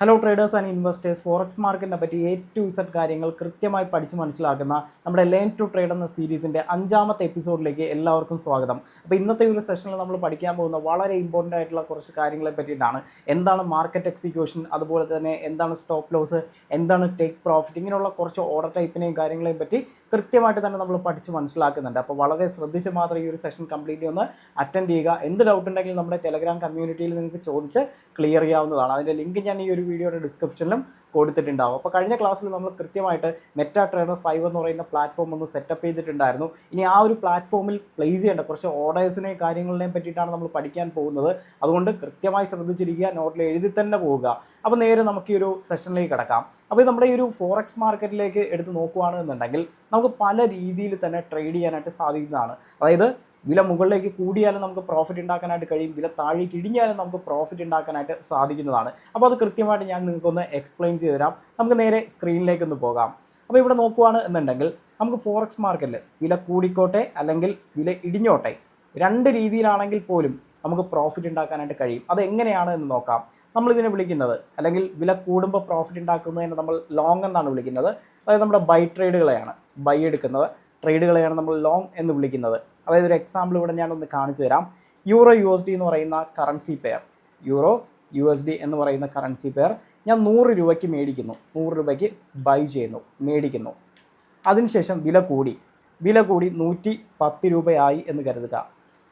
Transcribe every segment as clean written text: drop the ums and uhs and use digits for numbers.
Hello traders and investors, forex മാർക്കറ്റിനെ പറ്റി A to Z കാര്യങ്ങൾ കൃത്യമായി പഠിച്ച് മനസ്സിലാക്കുന്ന നമ്മുടെ ലേൺ ടു ട്രേഡ് എന്ന സീരീസിൻ്റെ 5ാമത്തെ എപ്പിസോഡിലേക്ക് എല്ലാവർക്കും സ്വാഗതം. അപ്പോൾ ഇന്നത്തെ ഒരു സെഷനിൽ നമ്മൾ പഠിക്കാൻ പോകുന്ന വളരെ ഇമ്പോർട്ടൻ്റ് ആയിട്ടുള്ള കുറച്ച് കാര്യങ്ങളെ പറ്റിയിട്ടാണ്. എന്താണ് മാർക്കറ്റ് എക്സിക്യൂഷൻ, അതുപോലെ തന്നെ എന്താണ് സ്റ്റോപ്പ് ലോസ്, എന്താണ് ടേക്ക് പ്രോഫിറ്റ്, ഇങ്ങനെയുള്ള കുറച്ച് ഓർഡർ ടൈപ്പിനെയും കാര്യങ്ങളെയും പറ്റി കൃത്യമായിട്ട് തന്നെ നമ്മൾ പഠിച്ച് മനസ്സിലാക്കുന്നുണ്ട്. അപ്പോൾ വളരെ ശ്രദ്ധിച്ച് മാത്രം ഈ ഒരു സെഷൻ കംപ്ലീറ്റ്ലി ഒന്ന് അറ്റൻഡ് ചെയ്യുക. എന്ത് ഡൗട്ട് ഉണ്ടെങ്കിലും നമ്മുടെ ടെലഗ്രാം കമ്മ്യൂണിറ്റിയിൽ നിങ്ങൾക്ക് ചോദിച്ച് ക്ലിയർ ചെയ്യാവുന്നതാണ്. അതിൻ്റെ ലിങ്ക് ഞാൻ ഈ ഒരു വീഡിയോയുടെ ഡിസ്ക്രിപ്ഷനിലും കൊടുത്തിട്ടുണ്ടാവും. അപ്പോൾ കഴിഞ്ഞ ക്ലാസ്സിൽ നമ്മൾ കൃത്യമായിട്ട് മെറ്റാ ട്രേഡർ 5 എന്ന് പറയുന്ന പ്ലാറ്റ്ഫോം ഒന്ന് സെറ്റപ്പ് ചെയ്തിട്ടുണ്ടായിരുന്നു. ഇനി ആ ഒരു പ്ലാറ്റ്ഫോമിൽ പ്ലേസ് ചെയ്യേണ്ട കുറച്ച് ഓർഡേഴ്സിനെയും കാര്യങ്ങളിനെയും പറ്റിയിട്ടാണ് നമ്മൾ പഠിക്കാൻ പോകുന്നത്. അതുകൊണ്ട് കൃത്യമായി ശ്രദ്ധിച്ചിരിക്കുക, നോട്ടിൽ എഴുതി തന്നെ പോവുക. അപ്പോൾ നേരെ നമുക്ക് ഈ ഒരു സെഷനിലേക്ക് കിടക്കാം. അപ്പോൾ നമ്മുടെ ഈ ഒരു ഫോറക്സ് മാർക്കറ്റിലേക്ക് എടുത്ത് നോക്കുകയാണെന്നുണ്ടെങ്കിൽ നമുക്ക് പല രീതിയിൽ തന്നെ ട്രേഡ് ചെയ്യാനായിട്ട് സാധിക്കുന്നതാണ്. അതായത് വില മുകളിലേക്ക് കൂടിയാലും നമുക്ക് പ്രോഫിറ്റ് ഉണ്ടാക്കാനായിട്ട് കഴിയും, വില താഴേക്ക് ഇടിഞ്ഞാലും നമുക്ക് പ്രോഫിറ്റ് ഉണ്ടാക്കാനായിട്ട് സാധിക്കുന്നതാണ്. അപ്പോൾ അത് കൃത്യമായിട്ട് ഞാൻ നിങ്ങൾക്കൊന്ന് എക്സ്പ്ലെയിൻ ചെയ്ത് തരാം. നമുക്ക് നേരെ സ്ക്രീനിലേക്കൊന്ന് പോകാം. അപ്പോൾ ഇവിടെ നോക്കുകയാണ് എന്നുണ്ടെങ്കിൽ നമുക്ക് ഫോറക്സ് മാർക്കറ്റിൽ വില കൂടിക്കോട്ടെ അല്ലെങ്കിൽ വില ഇടിഞ്ഞോട്ടെ, രണ്ട് രീതിയിലാണെങ്കിൽ പോലും നമുക്ക് പ്രോഫിറ്റ് ഉണ്ടാക്കാനായിട്ട് കഴിയും. അത് എങ്ങനെയാണ് എന്ന് നോക്കാം. നമ്മളിതിനെ വിളിക്കുന്നത്, അല്ലെങ്കിൽ വില കൂടുമ്പോൾ പ്രോഫിറ്റ് ഉണ്ടാക്കുന്നതിനെ നമ്മൾ ലോങ് എന്നാണ് വിളിക്കുന്നത്. അതായത് നമ്മുടെ ബൈ ട്രേഡുകളെയാണ്, ബൈ എടുക്കുന്നത് ട്രേഡുകളെയാണ് നമ്മൾ ലോങ് എന്ന് വിളിക്കുന്നത്. അതായത് ഒരു എക്സാമ്പിൾ ഇവിടെ ഞാനൊന്ന് കാണിച്ചു തരാം. യൂറോ USD എന്ന് പറയുന്ന കറൻസി പെയർ, യൂറോ USD എന്ന് പറയുന്ന കറൻസി പെയർ ഞാൻ 100 രൂപയ്ക്ക് മേടിക്കുന്നു, 100 രൂപയ്ക്ക് ബൈ ചെയ്യുന്നു, മേടിക്കുന്നു. അതിനുശേഷം വില കൂടി 110 രൂപയായി എന്ന് കരുതുക.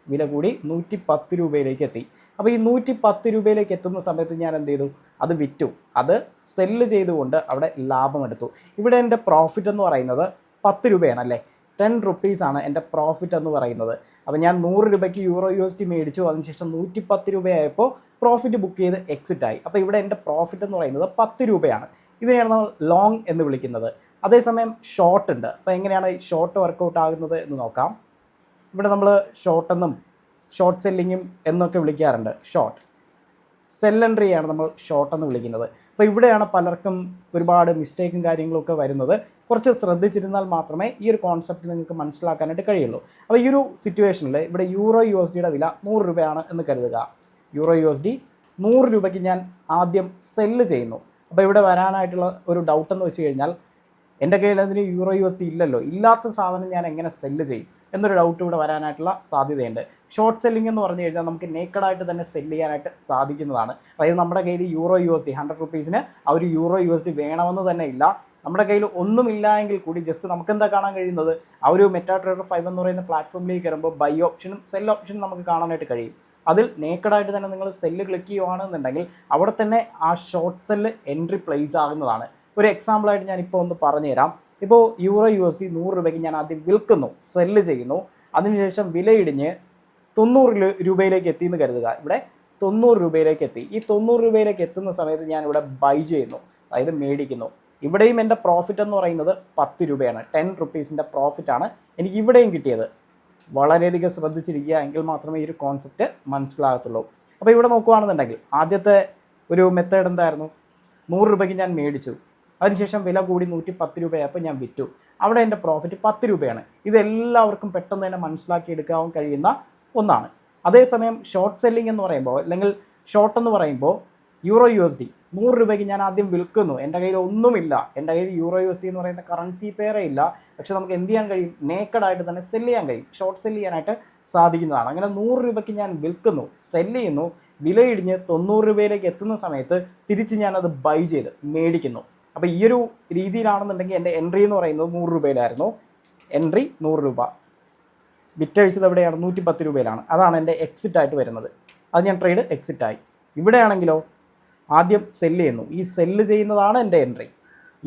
വില കൂടി 110 രൂപയിലേക്ക് എത്തി. അപ്പോൾ ഈ 110 രൂപയിലേക്ക് എത്തുന്ന സമയത്ത് ഞാൻ എന്ത് ചെയ്തു? അത് വിറ്റു, അത് സെല്ല് ചെയ്തുകൊണ്ട് അവിടെ ലാഭമെടുത്തു. ഇവിടെ എൻ്റെ പ്രോഫിറ്റ് എന്ന് പറയുന്നത് 10 രൂപയാണ് അല്ലേ, 10 റുപ്പീസാണ് എൻ്റെ പ്രോഫിറ്റ് എന്ന് പറയുന്നത്. അപ്പോൾ ഞാൻ 100 രൂപയ്ക്ക് യൂറോ USD മേടിച്ചു, അതിനുശേഷം 110 രൂപയായപ്പോൾ പ്രോഫിറ്റ് ബുക്ക് ചെയ്ത് എക്സിറ്റ് ആയി. അപ്പോൾ ഇവിടെ എൻ്റെ പ്രോഫിറ്റ് എന്ന് പറയുന്നത് 10 രൂപയാണ്. ഇതിനെയാണ് നമ്മൾ ലോങ് എന്ന് വിളിക്കുന്നത്. അതേസമയം ഷോർട്ട് ഉണ്ട്. അപ്പോൾ എങ്ങനെയാണ് ഷോർട്ട് വർക്കൗട്ട് ആകുന്നത് എന്ന് നോക്കാം. ഇവിടെ നമ്മൾ ഷോർട്ടെന്നും ഷോർട്ട് സെല്ലിങ്ങും എന്നൊക്കെ വിളിക്കാറുണ്ട്. ഷോർട്ട് സെൽ എൻട്രിയാണ് നമ്മൾ ഷോർട്ട് എന്ന് വിളിക്കുന്നത്. അപ്പോൾ ഇവിടെയാണ് പലർക്കും ഒരുപാട് മിസ്റ്റേക്കും കാര്യങ്ങളൊക്കെ വരുന്നത്. കുറച്ച് ശ്രദ്ധിച്ചിരുന്നാൽ മാത്രമേ ഈ ഒരു കോൺസെപ്റ്റ് നിങ്ങൾക്ക് മനസ്സിലാക്കാനായിട്ട് കഴിയുള്ളൂ. അപ്പോൾ ഈ ഒരു സിറ്റുവേഷനിൽ ഇവിടെ യൂറോ USDയുടെ വില 100 രൂപയാണ് എന്ന് കരുതുക. യൂറോ USD 100 രൂപയ്ക്ക് ഞാൻ ആദ്യം സെല്ല് ചെയ്യുന്നു. അപ്പോൾ ഇവിടെ വരാനായിട്ടുള്ള ഒരു ഡൗട്ട് എന്ന് വെച്ച് കഴിഞ്ഞാൽ, എൻ്റെ കയ്യിൽ അതിന് യൂറോ USD ഇല്ലല്ലോ, ഇല്ലാത്ത സാധനം ഞാൻ എങ്ങനെ സെല്ല് ചെയ്യും എന്നൊരു ഡൗട്ട് ഇവിടെ വരാനായിട്ടുള്ള സാധ്യതയുണ്ട്. ഷോർട്ട് സെല്ലിംഗ് എന്ന് പറഞ്ഞു കഴിഞ്ഞാൽ നമുക്ക് നേക്കഡായിട്ട് തന്നെ സെല്ല് ചെയ്യാനായിട്ട് സാധിക്കുന്നതാണ്. അതായത് നമ്മുടെ കയ്യിൽ യൂറോ USD 100 റുപ്പീസിന് ആ ഒരു യൂറോ USD വേണമെന്ന് തന്നെ ഇല്ല. നമ്മുടെ കയ്യിൽ ഒന്നുമില്ല എങ്കിൽ കൂടി ജസ്റ്റ് നമുക്ക് എന്താ കാണാൻ കഴിയുന്നത്, ആ ഒരു മെറ്റാ ട്രേഡർ 5 എന്ന് പറയുന്ന പ്ലാറ്റ്ഫോമിലേക്ക് വരുമ്പോൾ ബൈ ഓപ്ഷനും സെൽ ഓപ്ഷനും നമുക്ക് കാണാനായിട്ട് കഴിയും. അതിൽ നേക്കഡായിട്ട് തന്നെ നിങ്ങൾ സെല്ല് ക്ലിക്ക് ചെയ്യുകയാണെന്നുണ്ടെങ്കിൽ അവിടെ തന്നെ ആ ഷോർട്ട് സെല്ല് എൻട്രി പ്ലേസ് ആകുന്നതാണ്. ഒരു എക്സാമ്പിളായിട്ട് ഞാനിപ്പോൾ ഒന്ന് പറഞ്ഞുതരാം. ഇപ്പോൾ യൂറോ USD 100 രൂപയ്ക്ക് ഞാൻ ആദ്യം വിൽക്കുന്നു, സെല്ല് ചെയ്യുന്നു. അതിനുശേഷം വിലയിടിഞ്ഞ് 90 രൂപയിലേക്ക് എത്തി എന്ന് കരുതുക. ഇവിടെ 90 രൂപയിലേക്ക് എത്തി. ഈ 90 രൂപയിലേക്ക് എത്തുന്ന സമയത്ത് ഞാൻ ഇവിടെ ബൈ ചെയ്യുന്നു, അതായത് മേടിക്കുന്നു. ഇവിടെയും എൻ്റെ പ്രോഫിറ്റ് എന്ന് പറയുന്നത് 10 രൂപയാണ്, 10 റുപ്പീസിൻ്റെ പ്രോഫിറ്റാണ് എനിക്ക് ഇവിടെയും കിട്ടിയത്. വളരെയധികം ശ്രദ്ധിച്ചിരിക്കുക, എങ്കിൽ മാത്രമേ ഈ ഒരു കോൺസെപ്റ്റ് മനസ്സിലാകത്തുള്ളൂ. അപ്പോൾ ഇവിടെ നോക്കുകയാണെന്നുണ്ടെങ്കിൽ ആദ്യത്തെ ഒരു മെത്തേഡ് എന്തായിരുന്നു? 100 രൂപയ്ക്ക് ഞാൻ മേടിച്ചു, അതിനുശേഷം വില കൂടി 110 രൂപയായപ്പോൾ ഞാൻ വിറ്റു. അവിടെ എൻ്റെ പ്രോഫിറ്റ് 10 രൂപയാണ്. ഇതെല്ലാവർക്കും പെട്ടെന്ന് തന്നെ മനസ്സിലാക്കിയെടുക്കാൻ കഴിയുന്ന ഒന്നാണ്. അതേസമയം ഷോർട്ട് സെല്ലിംഗ് എന്ന് പറയുമ്പോൾ, അല്ലെങ്കിൽ ഷോർട്ട് എന്ന് പറയുമ്പോൾ യൂറോ USD 100 രൂപയ്ക്ക് ഞാൻ ആദ്യം വിൽക്കുന്നു. എൻ്റെ കയ്യിൽ ഒന്നുമില്ല, എൻ്റെ കയ്യിൽ യൂറോ USD എന്ന് പറയുന്ന കറൻസി പെയറേ ഇല്ല. പക്ഷേ നമുക്ക് എന്ത് ചെയ്യാൻ കഴിയും? നേക്കഡായിട്ട് തന്നെ സെല്ല് ചെയ്യാൻ കഴിയും, ഷോർട്ട് സെല്ല് ചെയ്യാനായിട്ട് സാധിക്കുന്നതാണ്. അങ്ങനെ 100 രൂപയ്ക്ക് ഞാൻ വിൽക്കുന്നു, സെല്ല് ചെയ്യുന്നു. വിലയിടിഞ്ഞ് 90 രൂപയിലേക്ക് എത്തുന്ന സമയത്ത് തിരിച്ച് ഞാനത് ബൈ ചെയ്ത് മേടിക്കുന്നു. അപ്പോൾ ഈ ഒരു രീതിയിലാണെന്നുണ്ടെങ്കിൽ എൻ്റെ എൻട്രി എന്ന് പറയുന്നത് 100 രൂപയിലായിരുന്നു. എൻട്രി 100 രൂപ, വിറ്റഴിച്ചത് എവിടെയാണ്? 110 രൂപയിലാണ്. അതാണ് എൻ്റെ എക്സിറ്റ് ആയിട്ട് വരുന്നത്. അത് ഞാൻ ട്രേഡ് എക്സിറ്റായി. ഇവിടെയാണെങ്കിലോ ആദ്യം സെല്ല് ചെയ്യുന്നു. ഈ സെല്ല് ചെയ്യുന്നതാണ് എൻ്റെ എൻട്രി,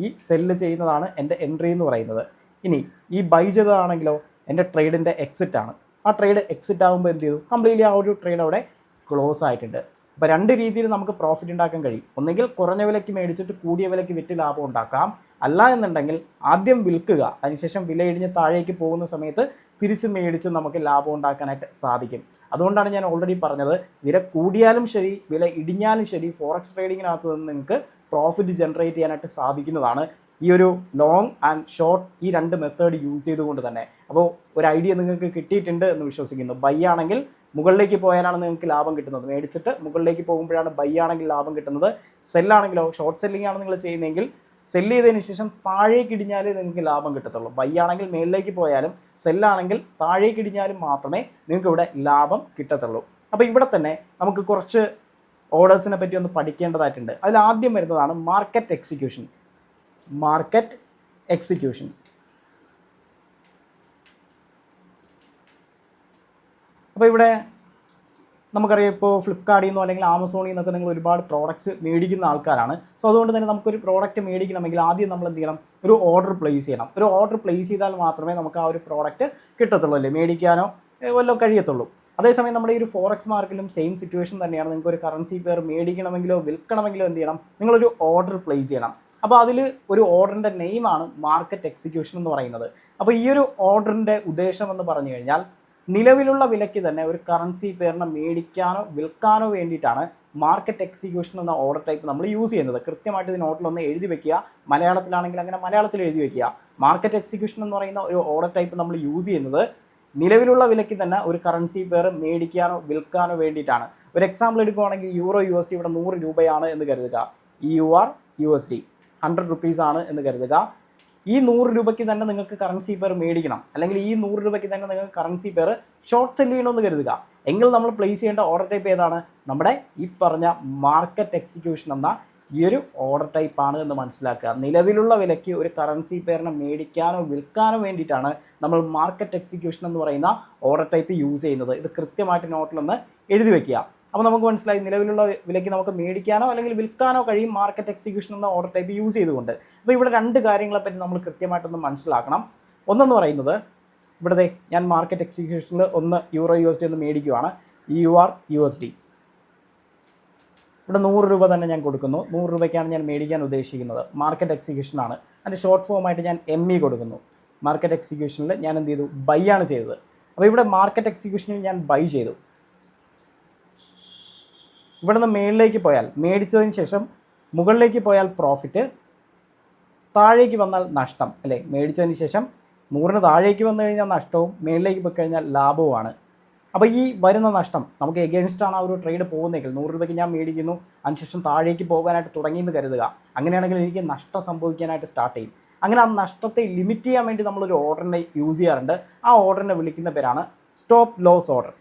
ഈ സെല്ല് ചെയ്യുന്നതാണ് എൻ്റെ എൻട്രി എന്ന് പറയുന്നത്. ഇനി ഈ ബൈ ചെയ്തതാണെങ്കിലോ എൻ്റെ ട്രേഡിൻ്റെ എക്സിറ്റാണ്. ആ ട്രേഡ് എക്സിറ്റ് ആകുമ്പോൾ എന്ത് ചെയ്തു? കംപ്ലീറ്റ്ലി ആ ഒരു ട്രേഡ് അവിടെ ക്ലോസ് ആയിട്ടുണ്ട്. അപ്പോൾ രണ്ട് രീതിയിൽ നമുക്ക് പ്രോഫിറ്റ് ഉണ്ടാക്കാൻ കഴിയും. ഒന്നെങ്കിൽ കുറഞ്ഞ വിലയ്ക്ക് മേടിച്ചിട്ട് കൂടിയ വിലയ്ക്ക് വിറ്റ് ലാഭം ഉണ്ടാക്കാം. അല്ല എന്നുണ്ടെങ്കിൽ ആദ്യം വിൽക്കുക, അതിനുശേഷം വില ഇടിഞ്ഞ് താഴേക്ക് പോകുന്ന സമയത്ത് തിരിച്ച് മേടിച്ച് നമുക്ക് ലാഭം ഉണ്ടാക്കാനായിട്ട് സാധിക്കും. അതുകൊണ്ടാണ് ഞാൻ ഓൾറെഡി പറഞ്ഞത്, വില കൂടിയാലും ശരി വില ഇടിഞ്ഞാലും ശരി ഫോറക്സ് ട്രേഡിങ്ങിനകത്ത് നിന്ന് നിങ്ങൾക്ക് പ്രോഫിറ്റ് ജനറേറ്റ് ചെയ്യാനായിട്ട് സാധിക്കുന്നതാണ് ഈ ഒരു ലോങ് ആൻഡ് ഷോർട്ട്, ഈ രണ്ട് മെത്തേഡ് യൂസ് ചെയ്തുകൊണ്ട് തന്നെ. അപ്പോൾ ഒരു ഐഡിയ നിങ്ങൾക്ക് കിട്ടിയിട്ടുണ്ട് എന്ന് വിശ്വസിക്കുന്നു. ബൈ ആണെങ്കിൽ മുകളിലേക്ക് പോയാലാണ് നിങ്ങൾക്ക് ലാഭം കിട്ടുന്നത്. മേടിച്ചിട്ട് മുകളിലേക്ക് പോകുമ്പോഴാണ് ബൈ ആണെങ്കിൽ ലാഭം കിട്ടുന്നത്. സെല്ലാണെങ്കിലോ ഷോർട്ട് സെല്ലിംഗ് ആണ് നിങ്ങൾ ചെയ്യുന്നതെങ്കിൽ സെല്ല് ചെയ്തതിന് ശേഷം താഴേക്ക് ഇടിഞ്ഞാലേ നിങ്ങൾക്ക് ലാഭം കിട്ടത്തുള്ളൂ. ബൈ ആണെങ്കിൽ മേളിലേക്ക് പോയാലും സെല്ലാണെങ്കിൽ താഴേക്ക് ഇടിഞ്ഞാലും മാത്രമേ നിങ്ങൾക്ക് ഇവിടെ ലാഭം കിട്ടത്തുള്ളൂ. അപ്പോൾ ഇവിടെ തന്നെ നമുക്ക് കുറച്ച് ഓർഡേഴ്സിനെ പറ്റി ഒന്ന് പഠിക്കേണ്ടതായിട്ടുണ്ട്. അതിൽ ആദ്യം വരുന്നതാണ് മാർക്കറ്റ് എക്സിക്യൂഷൻ. മാർക്കറ്റ് എക്സിക്യൂഷൻ അപ്പോൾ ഇവിടെ നമുക്കറിയാം, ഇപ്പോൾ ഫ്ലിപ്കാർട്ടിൽ നിന്നോ അല്ലെങ്കിൽ ആമസോണിൽ നിന്നൊക്കെ നിങ്ങൾ ഒരുപാട് പ്രോഡക്റ്റ്സ് മേടിക്കുന്ന ആൾക്കാരാണ്. സോ അതുകൊണ്ട് തന്നെ നമുക്കൊരു പ്രോഡക്റ്റ് മേടിക്കണമെങ്കിൽ ആദ്യം നമ്മൾ എന്ത് ചെയ്യണം, ഒരു ഓർഡർ പ്ലേസ് ചെയ്യണം. ഒരു ഓർഡർ പ്ലേസ് ചെയ്താൽ മാത്രമേ നമുക്ക് ആ ഒരു പ്രോഡക്റ്റ് കിട്ടത്തുള്ളൂ, അല്ലേ മേടിക്കാനോ വല്ലതും കഴിയത്തുള്ളൂ. അതേസമയം നമ്മുടെ ഈ ഒരു ഫോറക്സ് മാർക്കറ്റിലും സെയിം സിറ്റുവേഷൻ തന്നെയാണ്. നിങ്ങൾക്ക് ഒരു കറൻസി പെയർ മേടിക്കണമെങ്കിലോ വിൽക്കണമെങ്കിലോ എന്ത് ചെയ്യണം, നിങ്ങളൊരു ഓർഡർ പ്ലേസ് ചെയ്യണം. അപ്പോൾ അതിൽ ഒരു ഓർഡറിൻ്റെ നെയിമാണ് മാർക്കറ്റ് എക്സിക്യൂഷൻ എന്ന് പറയുന്നത്. അപ്പോൾ ഈ ഒരു ഓർഡറിൻ്റെ ഉദ്ദേശം എന്ന് പറഞ്ഞു കഴിഞ്ഞാൽ നിലവിലുള്ള വിലയ്ക്ക് തന്നെ ഒരു കറൻസി പെയറിനെ മേടിക്കാനോ വിൽക്കാനോ വേണ്ടിയിട്ടാണ് മാർക്കറ്റ് എക്സിക്യൂഷൻ എന്ന ഓർഡർ ടൈപ്പ് നമ്മൾ യൂസ് ചെയ്യുന്നത്. കൃത്യമായിട്ട് ഇത് നോട്ടിലൊന്ന് എഴുതി വെക്കുക. മലയാളത്തിലാണെങ്കിൽ അങ്ങനെ മലയാളത്തിൽ എഴുതി വെക്കുക. മാർക്കറ്റ് എക്സിക്യൂഷൻ എന്ന് പറയുന്ന ഒരു ഓർഡർ ടൈപ്പ് നമ്മൾ യൂസ് ചെയ്യുന്നത് നിലവിലുള്ള വിലയ്ക്ക് തന്നെ ഒരു കറൻസി പെയർ മേടിക്കാനോ വിൽക്കാനോ വേണ്ടിയിട്ടാണ്. ഒരു എക്സാമ്പിൾ എടുക്കുകയാണെങ്കിൽ യൂറോ USD ഇവിടെ 100 രൂപയാണ് എന്ന് കരുതുക. EUR USD 100 rupees ആണ് എന്ന് കരുതുക. ഈ 100 രൂപയ്ക്ക് തന്നെ നിങ്ങൾക്ക് കറൻസി പെയർ മേടിക്കണം, അല്ലെങ്കിൽ ഈ 100 രൂപയ്ക്ക് തന്നെ നിങ്ങൾക്ക് കറൻസി പെയർ ഷോർട്ട് സെല്ല് ചെയ്യണമെന്ന് കരുതുക. എങ്കിൽ നമ്മൾ പ്ലേസ് ചെയ്യേണ്ട ഓർഡർ ടൈപ്പ് ഏതാണ്? നമ്മുടെ ഈ പറഞ്ഞ മാർക്കറ്റ് എക്സിക്യൂഷൻ എന്ന ഈ ഒരു ഓർഡർ ടൈപ്പാണ് എന്ന് മനസ്സിലാക്കുക. നിലവിലുള്ള വിലയ്ക്ക് ഒരു കറൻസി പെയറിനെ മേടിക്കാനോ വിൽക്കാനോ വേണ്ടിയിട്ടാണ് നമ്മൾ മാർക്കറ്റ് എക്സിക്യൂഷൻ എന്ന് പറയുന്ന ഓർഡർ ടൈപ്പ് യൂസ് ചെയ്യുന്നത്. ഇത് കൃത്യമായിട്ട് നോട്ടിലൊന്ന് എഴുതി വയ്ക്കുക. അപ്പോൾ നമുക്ക് മനസ്സിലായി, നിലവിലുള്ള വിലയ്ക്ക് നമുക്ക് മേടിക്കാനോ അല്ലെങ്കിൽ വിൽക്കാനോ കഴിയും മാർക്കറ്റ് എക്സിക്യൂഷൻ എന്ന ഓർഡർ ടൈപ്പ് യൂസ് ചെയ്തുകൊണ്ട്. അപ്പോൾ ഇവിടെ രണ്ട് കാര്യങ്ങളെപ്പറ്റി നമ്മൾ കൃത്യമായിട്ടൊന്ന് മനസ്സിലാക്കണം. ഒന്നെന്ന് പറയുന്നത്, ഇവിടുത്തെ ഞാൻ മാർക്കറ്റ് എക്സിക്യൂഷനിൽ ഒന്ന് യൂറോ USD ഒന്ന് മേടിക്കുകയാണ്. EUR USD ഇവിടെ 100 രൂപ തന്നെ ഞാൻ കൊടുക്കുന്നു. 100 രൂപയ്ക്കാണ് ഞാൻ മേടിക്കാൻ ഉദ്ദേശിക്കുന്നത്. മാർക്കറ്റ് എക്സിക്യൂഷനാണ്. അതിൻ്റെ ഷോർട്ട് ഫോമായിട്ട് ഞാൻ ME കൊടുക്കുന്നു. മാർക്കറ്റ് എക്സിക്യൂഷനിൽ ഞാൻ എന്ത് ചെയ്തു, ബൈ ആണ് ചെയ്തത്. അപ്പോൾ ഇവിടെ മാർക്കറ്റ് എക്സിക്യൂഷനിൽ ഞാൻ ബൈ ചെയ്തു. ഇവിടെ നിന്ന് മേളിലേക്ക് പോയാൽ, മേടിച്ചതിന് ശേഷം മുകളിലേക്ക് പോയാൽ പ്രോഫിറ്റ്, താഴേക്ക് വന്നാൽ നഷ്ടം, അല്ലേ? മേടിച്ചതിന് ശേഷം 100 താഴേക്ക് വന്നു കഴിഞ്ഞാൽ നഷ്ടവും, മേളിലേക്ക് പോയി കഴിഞ്ഞാൽ ലാഭവുമാണ്. അപ്പോൾ ഈ വരുന്ന നഷ്ടം നമുക്ക് എഗെയിൻസ്റ്റാണ് ആ ഒരു ട്രേഡ് പോകുന്നതെങ്കിൽ, 100 രൂപയ്ക്ക് ഞാൻ മേടിക്കുന്നു, അതിനുശേഷം താഴേക്ക് പോകാനായിട്ട് തുടങ്ങിയെന്ന് കരുതുക. അങ്ങനെയാണെങ്കിൽ എനിക്ക് നഷ്ടം സംഭവിക്കാനായിട്ട് സ്റ്റാർട്ട് ചെയ്യും. അങ്ങനെ ആ നഷ്ടത്തെ ലിമിറ്റ് ചെയ്യാൻ വേണ്ടി നമ്മളൊരു ഓർഡറിനെ യൂസ് ചെയ്യാറുണ്ട്. ആ ഓർഡറിനെ വിളിക്കുന്ന പേരാണ് സ്റ്റോപ്പ് ലോസ് ഓർഡർ.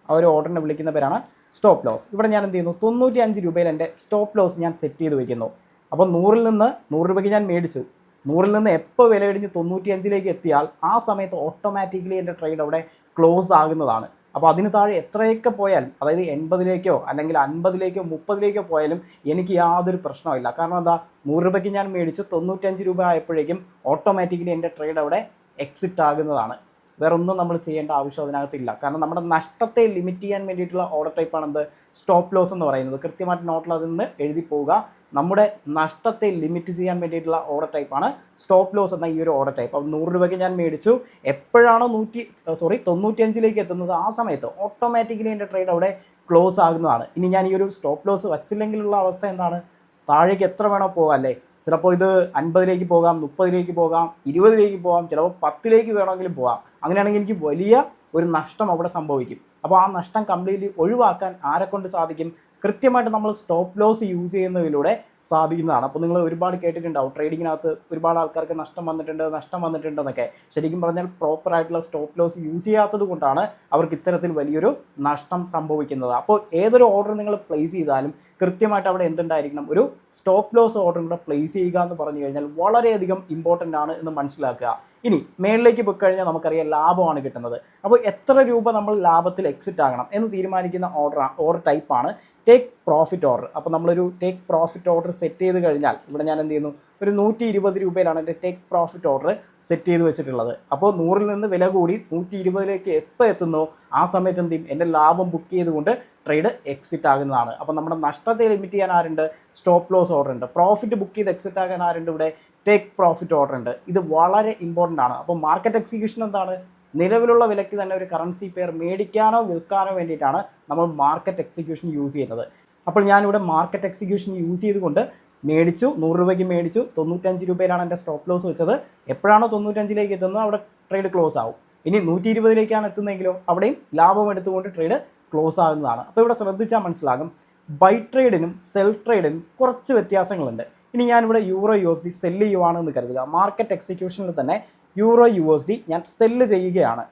ആ ഒരു ഓർഡറിനെ വിളിക്കുന്ന പേരാണ് സ്റ്റോപ്പ് ലോസ്. ഇവിടെ ഞാൻ എന്ത് ചെയ്യുന്നു, 95 രൂപയിൽ എൻ്റെ സ്റ്റോപ്പ് ലോസ് ഞാൻ സെറ്റ് ചെയ്ത് വയ്ക്കുന്നു. അപ്പോൾ 100 നിന്ന് 100 രൂപയ്ക്ക് ഞാൻ മേടിച്ചു. 100 നിന്ന് എപ്പോൾ വില ഇടിഞ്ഞ് 95 എത്തിയാൽ ആ സമയത്ത് ഓട്ടോമാറ്റിക്കലി എൻ്റെ ട്രേഡ് അവിടെ ക്ലോസ് ആകുന്നതാണ്. അപ്പോൾ അതിന് താഴെ എത്രയൊക്കെ പോയാലും, അതായത് 80 അല്ലെങ്കിൽ 50 30 പോയാലും എനിക്ക് യാതൊരു പ്രശ്നമില്ല. കാരണം എന്താ, 100 രൂപയ്ക്ക് ഞാൻ മേടിച്ചു, 95 രൂപ ആയപ്പോഴേക്കും ഓട്ടോമാറ്റിക്കലി എൻ്റെ ട്രേഡ് അവിടെ എക്സിറ്റ് ആകുന്നതാണ്. വേറെ ഒന്നും നമ്മൾ ചെയ്യേണ്ട ആവശ്യം അതിനകത്തില്ല. കാരണം നമ്മുടെ നഷ്ടത്തെ ലിമിറ്റ് ചെയ്യാൻ വേണ്ടിയിട്ടുള്ള ഓർഡർ ടൈപ്പാണ് എന്ത്, സ്റ്റോപ്പ് ലോസ് എന്ന് പറയുന്നത്. കൃത്യമായിട്ട് നോട്ടിൽ അതിൽ നിന്ന് എഴുതി പോവുക. നമ്മുടെ നഷ്ടത്തെ ലിമിറ്റ് ചെയ്യാൻ വേണ്ടിയിട്ടുള്ള ഓർഡർ ടൈപ്പാണ് സ്റ്റോപ്പ് ലോസ് എന്ന ഈ ഒരു ഓർഡർ ടൈപ്പ്. അപ്പോൾ 100 രൂപയ്ക്ക് ഞാൻ മേടിച്ചു, എപ്പോഴാണോ 95 എത്തുന്നത് ആ സമയത്ത് ഓട്ടോമാറ്റിക്കലി എൻ്റെ ട്രേഡ് അവിടെ ക്ലോസ് ആകുന്നതാണ്. ഇനി ഞാൻ ഈ ഒരു സ്റ്റോപ്പ് ലോസ് വച്ചില്ലെങ്കിലുള്ള അവസ്ഥ എന്താണ്, താഴേക്ക് എത്ര വേണോ പോകാം, അല്ലേ? ചിലപ്പോൾ ഇത് 50 പോകാം, 30 പോകാം, 20 പോകാം, ചിലപ്പോൾ 10 വേണമെങ്കിലും പോകാം. അങ്ങനെയാണെങ്കിൽ എനിക്ക് വലിയ ഒരു നഷ്ടം അവിടെ സംഭവിക്കും. അപ്പോൾ ആ നഷ്ടം കംപ്ലീറ്റ്ലി ഒഴിവാക്കാൻ ആരെക്കൊണ്ട് സാധിക്കും? കൃത്യമായിട്ട് നമ്മൾ സ്റ്റോപ്പ് ലോസ് യൂസ് ചെയ്യുന്നതിലൂടെ സാധിക്കുന്നതാണ്. അപ്പോൾ നിങ്ങൾ ഒരുപാട് കേട്ടിട്ടുണ്ടാവും, ട്രേഡിങ്ങിനകത്ത് ഒരുപാട് ആൾക്കാർക്ക് നഷ്ടം വന്നിട്ടുണ്ടെന്നൊക്കെ. ശരിക്കും പറഞ്ഞാൽ പ്രോപ്പറായിട്ടുള്ള സ്റ്റോപ്പ് ലോസ് യൂസ് ചെയ്യാത്തത് കൊണ്ടാണ് അവർക്ക് ഇത്തരത്തിൽ വലിയൊരു നഷ്ടം സംഭവിക്കുന്നത്. അപ്പോൾ ഏതൊരു ഓർഡർ നിങ്ങൾ പ്ലേസ് ചെയ്താലും കൃത്യമായിട്ട് അവിടെ എന്തുണ്ടായിരിക്കണം, ഒരു സ്റ്റോപ്പ് ലോസ് ഓർഡർ കൂടെ പ്ലേസ് ചെയ്യുക എന്ന് പറഞ്ഞു കഴിഞ്ഞാൽ വളരെയധികം ഇമ്പോർട്ടൻ്റ് ആണ് എന്ന് മനസ്സിലാക്കുക. ഇനി മേളിലേക്ക് പോയി കഴിഞ്ഞാൽ നമുക്കറിയാം ലാഭമാണ് കിട്ടുന്നത്. അപ്പോൾ എത്ര രൂപ നമ്മൾ ലാഭത്തിൽ എക്സിറ്റ് ആകണം എന്ന് തീരുമാനിക്കുന്ന ഓർഡർ ടൈപ്പാണ് ടേക്ക് പ്രോഫിറ്റ് ഓർഡർ. അപ്പോൾ നമ്മളൊരു ടേക്ക് പ്രോഫിറ്റ് ഓർഡർ സെറ്റ് ചെയ്ത് കഴിഞ്ഞാൽ, ഇവിടെ ഞാൻ എന്ത് ചെയ്യുന്നു, ഒരു 120 രൂപയിലാണ് എൻ്റെ ടേക്ക് പ്രോഫിറ്റ് ഓർഡർ സെറ്റ് ചെയ്ത് വെച്ചിട്ടുള്ളത്. അപ്പോൾ 100 നിന്ന് വില കൂടി 120 എപ്പോൾ എത്തുന്നോ ആ സമയത്ത് എന്ത് ചെയ്യും, എൻ്റെ ലാഭം ബുക്ക് ചെയ്തുകൊണ്ട് ട്രേഡ് എക്സിറ്റ് ആകുന്നതാണ്. അപ്പോൾ നമ്മുടെ നഷ്ടത്തെ ലിമിറ്റ് ചെയ്യാൻ ആരുണ്ട്, സ്റ്റോപ്പ് ലോസ് ഓർഡർ ഉണ്ട്. പ്രോഫിറ്റ് ബുക്ക് ചെയ്ത് എക്സിറ്റ് ആകാൻ ആരുണ്ട്, ഇവിടെ ടേക്ക് പ്രോഫിറ്റ് ഓർഡർ ഉണ്ട്. ഇത് വളരെ ഇമ്പോർട്ടൻ്റ് ആണ്. അപ്പോൾ മാർക്കറ്റ് എക്സിക്യൂഷൻ എന്താണ്, നിലവിലുള്ള വിലയ്ക്ക് തന്നെ ഒരു കറൻസി പെയർ മേടിക്കാനോ വിൽക്കാനോ വേണ്ടിയിട്ടാണ് നമ്മൾ മാർക്കറ്റ് എക്സിക്യൂഷൻ യൂസ് ചെയ്യുന്നത്. അപ്പോൾ ഞാനിവിടെ മാർക്കറ്റ് എക്സിക്യൂഷൻ യൂസ് ചെയ്തുകൊണ്ട് മേടിച്ചു, 100 രൂപയ്ക്ക് മേടിച്ചു, 95 രൂപയിലാണ് എൻ്റെ സ്റ്റോപ്പ് ലോസ് വെച്ചത്. എപ്പോഴാണോ 95 എത്തുന്നത് അവിടെ ട്രേഡ് ക്ലോസ് ആവും. ഇനി 120 എത്തുന്നതെങ്കിലോ അവിടെയും ലാഭം എടുത്തുകൊണ്ട് ട്രേഡ് ക്ലോസ് ആകുന്നതാണ്. അപ്പോൾ ഇവിടെ ശ്രദ്ധിച്ചാൽ മനസ്സിലാകും ബൈ ട്രേഡിനും സെൽ ട്രേഡിനും കുറച്ച് വ്യത്യാസങ്ങളുണ്ട്. ഇനി ഞാനിവിടെ USD സെല്ല് ചെയ്യുവാണെന്ന് കരുതുക. മാർക്കറ്റ് എക്സിക്യൂഷനിൽ തന്നെ USD ഞാൻ സെല്ല് ചെയ്യുകയാണ്.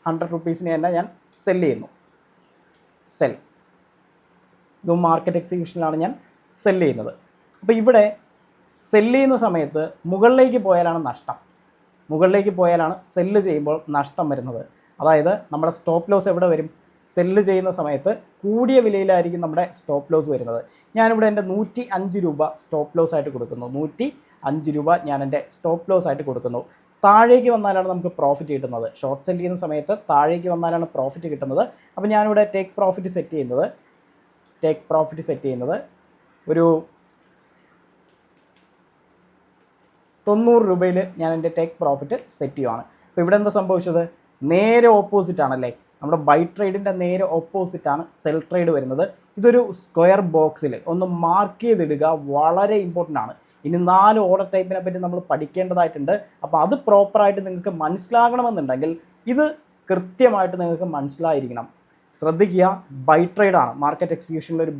100 റുപ്പീസിന് തന്നെ ഞാൻ സെല്ല് ചെയ്യുന്നു. ഇത് മാർക്കറ്റ് എക്സിക്യൂഷനിലാണ് ഞാൻ സെല്ല് ചെയ്യുന്നത്. അപ്പോൾ ഇവിടെ സെല്ല് ചെയ്യുന്ന സമയത്ത് മുകളിലേക്ക് പോയാലാണ് നഷ്ടം. മുകളിലേക്ക് പോയാലാണ് സെല്ല് ചെയ്യുമ്പോൾ നഷ്ടം വരുന്നത്. അതായത് നമ്മുടെ സ്റ്റോപ്പ് ലോസ് എവിടെ വരും? സെല്ല് ചെയ്യുന്ന സമയത്ത് കൂടിയ വിലയിലായിരിക്കും നമ്മുടെ സ്റ്റോപ്പ് ലോസ് വരുന്നത്. ഞാനിവിടെ എൻ്റെ 105 രൂപ സ്റ്റോപ്പ് ലോസ് ആയിട്ട് കൊടുക്കുന്നു. 105 രൂപ ഞാൻ എൻ്റെ സ്റ്റോപ്പ് ലോസ് ആയിട്ട് കൊടുക്കുന്നു. താഴേക്ക് വന്നാലാണ് നമുക്ക് പ്രോഫിറ്റ് കിട്ടുന്നത്. ഷോർട്ട് സെല്ല് ചെയ്യുന്ന സമയത്ത് താഴേക്ക് വന്നാലാണ് പ്രോഫിറ്റ് കിട്ടുന്നത്. അപ്പോൾ ഞാനിവിടെ ടേക്ക് പ്രോഫിറ്റ് സെറ്റ് ചെയ്യുന്നത് ഒരു 90 രൂപയിൽ ഞാൻ എൻ്റെ ടേക്ക് പ്രോഫിറ്റ് സെറ്റ് ചെയ്യുവാണ്. അപ്പോൾ ഇവിടെ എന്താ സംഭവിച്ചത്? നേരെ ഓപ്പോസിറ്റ് ആണല്ലേ. നമ്മുടെ ബൈ ട്രേഡിൻ്റെ നേരെ ഓപ്പോസിറ്റാണ് സെൽ ട്രേഡ് വരുന്നത്. ഇതൊരു സ്ക്വയർ ബോക്സിൽ ഒന്ന് മാർക്ക് ചെയ്തിടുക, വളരെ ഇമ്പോർട്ടൻ്റ് ആണ്. ഇനി 4 ഓർഡർ ടൈപ്പിനെ പറ്റി നമ്മൾ പഠിക്കേണ്ടതായിട്ടുണ്ട്. അപ്പോൾ അത് പ്രോപ്പറായിട്ട് നിങ്ങൾക്ക് മനസ്സിലാകണമെന്നുണ്ടെങ്കിൽ ഇത് കൃത്യമായിട്ട് നിങ്ങൾക്ക് മനസ്സിലായിരിക്കണം. ശ്രദ്ധിക്കുക, ബൈ ട്രേഡാണ്. മാർക്കറ്റ് എക്സിക്യൂഷനിൽ ഒരു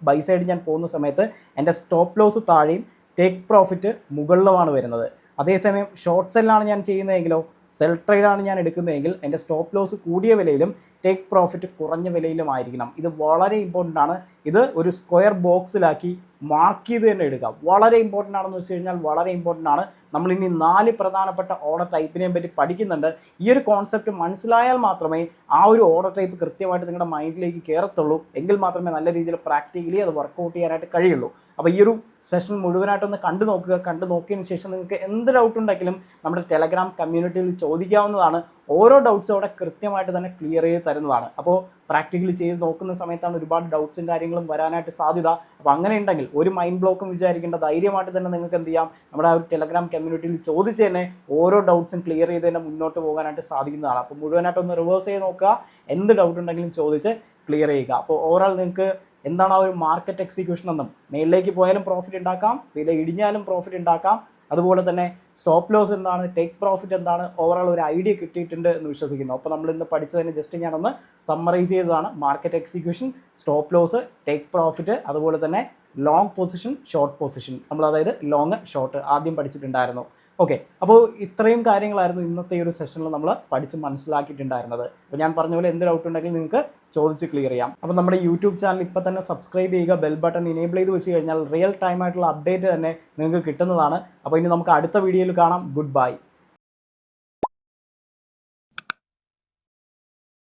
ബൈ സൈഡ് ഞാൻ പോകുന്ന സമയത്ത് എൻ്റെ സ്റ്റോപ്പ് ലോസ് താഴെയും ടേക്ക് പ്രോഫിറ്റ് മുകളിലുമാണ് വരുന്നത്. അതേസമയം ഷോർട്ട് സെല്ലാണ് ഞാൻ ചെയ്യുന്നതെങ്കിലോ, സെൽ ട്രേഡാണ് ഞാൻ എടുക്കുന്നതെങ്കിൽ എൻ്റെ സ്റ്റോപ്പ് ലോസ് കൂടിയ വിലയിലും ടേക്ക് പ്രോഫിറ്റ് കുറഞ്ഞ വിലയിലും ആയിരിക്കണം. ഇത് വളരെ ഇമ്പോർട്ടൻ്റ് ആണ്. ഇത് ഒരു സ്ക്വയർ ബോക്സിലാക്കി മാർക്ക് ചെയ്ത് തന്നെ എടുക്കുക. വളരെ ഇമ്പോർട്ടൻ്റ് ആണെന്ന് വെച്ച് കഴിഞ്ഞാൽ വളരെ ഇമ്പോർട്ടൻ്റ് ആണ്. നമ്മളിനി 4 പ്രധാനപ്പെട്ട ഓർഡർ ടൈപ്പിനെയും പറ്റി പഠിക്കുന്നുണ്ട്. ഈ ഒരു കോൺസെപ്റ്റ് മനസ്സിലായാൽ മാത്രമേ ആ ഒരു ഓർഡർ ടൈപ്പ് കൃത്യമായിട്ട് നിങ്ങളുടെ മൈൻഡിലേക്ക് കയറത്തുള്ളൂ. എങ്കിൽ മാത്രമേ നല്ല രീതിയിൽ പ്രാക്ടിക്കലി അത് വർക്കൗട്ട് ചെയ്യാനായിട്ട് കഴിയുള്ളൂ. അപ്പോൾ ഈ ഒരു സെഷൻ മുഴുവനായിട്ടൊന്ന് കണ്ടു നോക്കുക. കണ്ടു നോക്കിയതിന് ശേഷം നിങ്ങൾക്ക് എന്ത് ഡൗട്ട് ഉണ്ടെങ്കിലും നമ്മുടെ ടെലഗ്രാം കമ്മ്യൂണിറ്റിയിൽ ചോദിക്കാവുന്നതാണ്. ഓരോ ഡൗട്ട്സും അവിടെ കൃത്യമായിട്ട് തന്നെ ക്ലിയർ ചെയ്ത് തരുന്നതാണ്. അപ്പോൾ പ്രാക്ടിക്കലി ചെയ്ത് നോക്കുന്ന സമയത്താണ് ഒരുപാട് ഡൗട്ട്സും കാര്യങ്ങളും വരാനായിട്ട് സാധ്യത. അപ്പോൾ അങ്ങനെ ഉണ്ടെങ്കിൽ ഒരു മൈൻഡ് ബ്ലോക്കും വിചാരിക്കേണ്ട, ധൈര്യമായിട്ട് തന്നെ നിങ്ങൾക്ക് എന്ത് ചെയ്യാം, നമ്മുടെ ആ ഒരു ടെലഗ്രാം കമ്മ്യൂണിറ്റിയിൽ ചോദിച്ച് തന്നെ ഓരോ ഡൗട്ട്സും ക്ലിയർ ചെയ്ത് തന്നെ മുന്നോട്ട് പോകാനായിട്ട് സാധിക്കുന്നതാണ്. അപ്പോൾ മുഴുവനായിട്ടൊന്ന് റിവേഴ്സ് ചെയ്ത് നോക്കുക, എന്ത് ഡൗട്ട് ഉണ്ടെങ്കിലും ചോദിച്ച് ക്ലിയർ ചെയ്യുക. അപ്പോൾ ഓവറോൾ നിങ്ങൾക്ക് എന്താണ് ആ ഒരു മാർക്കറ്റ് എക്സിക്യൂഷൻ എന്നും, മേളിലേക്ക് പോയാലും പ്രോഫിറ്റ് ഉണ്ടാക്കാം, വില ഇടിഞ്ഞാലും പ്രോഫിറ്റ് ഉണ്ടാക്കാം, അതുപോലെ തന്നെ സ്റ്റോപ്പ് ലോസ് എന്താണ്, ടേക്ക് പ്രോഫിറ്റ് എന്താണ്, ഓവറോൾ ഒരു ഐഡിയ കിട്ടിയിട്ടുണ്ട് എന്ന് വിശ്വസിക്കുന്നു. അപ്പോൾ നമ്മൾ ഇന്ന് പഠിച്ചതിന് ജസ്റ്റ് ഞാനൊന്ന് സമ്മറൈസ് ചെയ്തതാണ്. Market execution, stop loss, take profit, അതുപോലെ തന്നെ ലോങ് പൊസിഷൻ, ഷോർട്ട് പൊസിഷൻ, നമ്മൾ അതായത് ലോങ് ഷോർട്ട് ആദ്യം പഠിച്ചിട്ടുണ്ടായിരുന്നു. ഓക്കെ, അപ്പോൾ ഇത്രയും കാര്യങ്ങളായിരുന്നു ഇന്നത്തെ ഈ ഒരു സെഷനിൽ നമ്മൾ പഠിച്ച് മനസ്സിലാക്കിയിട്ടുണ്ടായിരുന്നത്. അപ്പോൾ ഞാൻ പറഞ്ഞ പോലെ എന്ത് ഡൗട്ട് ഉണ്ടെങ്കിൽ നിങ്ങൾക്ക് ചോദിച്ച് ക്ലിയർ ചെയ്യാം. അപ്പോൾ നമ്മുടെ യൂട്യൂബ് ചാനൽ ഇപ്പോൾ തന്നെ സബ്സ്ക്രൈബ് ചെയ്യുക, ബെൽ ബട്ടൺ ഇനേബിൾ ചെയ്ത് വെച്ച് കഴിഞ്ഞാൽ റിയൽ ടൈം ആയിട്ടുള്ള അപ്ഡേറ്റ് തന്നെ നിങ്ങൾക്ക് കിട്ടുന്നതാണ്. അപ്പോൾ ഇനി നമുക്ക് അടുത്ത വീഡിയോയിൽ കാണാം. Good bye.